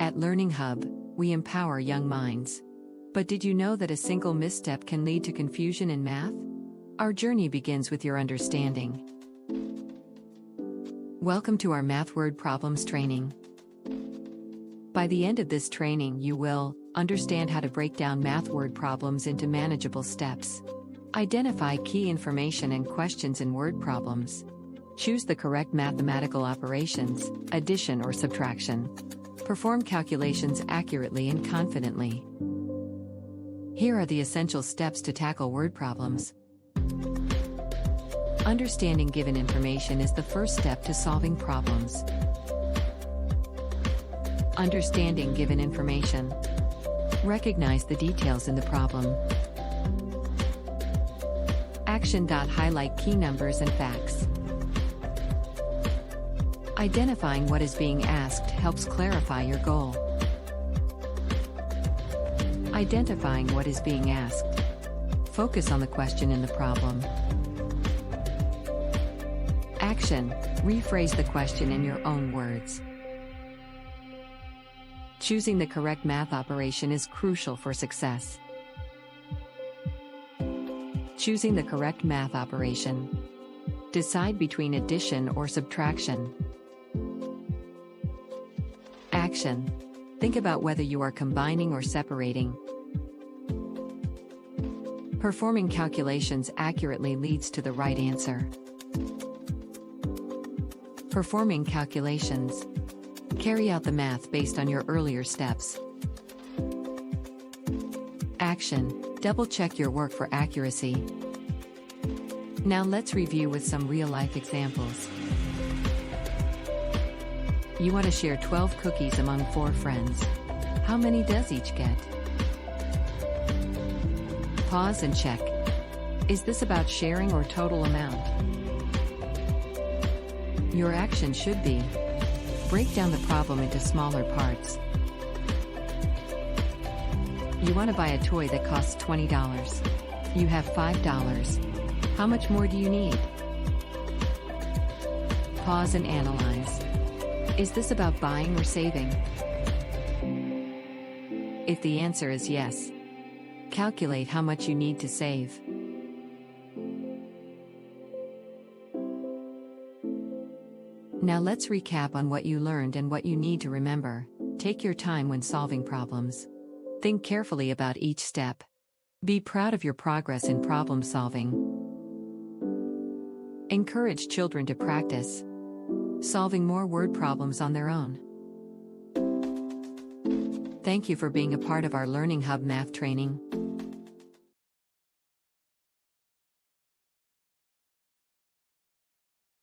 At Learning Hub, we empower young minds. But did you know that a single misstep can lead to confusion in math? Our journey begins with your understanding. Welcome to our Math Word Problems training. By the end of this training, you will understand how to break down math word problems into manageable steps. Identify key information and questions in word problems. Choose the correct mathematical operations, addition or subtraction. Perform calculations accurately and confidently. Here are the essential steps to tackle word problems. Understanding given information is the first step to solving problems. Understanding given information. Recognize the details in the problem. Action. Highlight key numbers and facts. Identifying what is being asked helps clarify your goal. Identifying what is being asked. Focus on the question in the problem. Action. Rephrase the question in your own words. Choosing the correct math operation is crucial for success. Choosing the correct math operation. Decide between addition or subtraction. Action. Think about whether you are combining or separating. Performing calculations accurately leads to the right answer. Performing calculations. Carry out the math based on your earlier steps. Action. Double-check your work for accuracy. Now let's review with some real-life examples. You want to share 12 cookies among 4 friends. How many does each get? Pause and check. Is this about sharing or total amount? Your action should be: break down the problem into smaller parts. You want to buy a toy that costs $20. You have $5. How much more do you need? Pause and analyze. Is this about buying or saving? If the answer is yes, calculate how much you need to save. Now let's recap on what you learned and what you need to remember. Take your time when solving problems. Think carefully about each step. Be proud of your progress in problem solving. Encourage children to practice solving more word problems on their own. Thank you for being a part of our Learning Hub math training.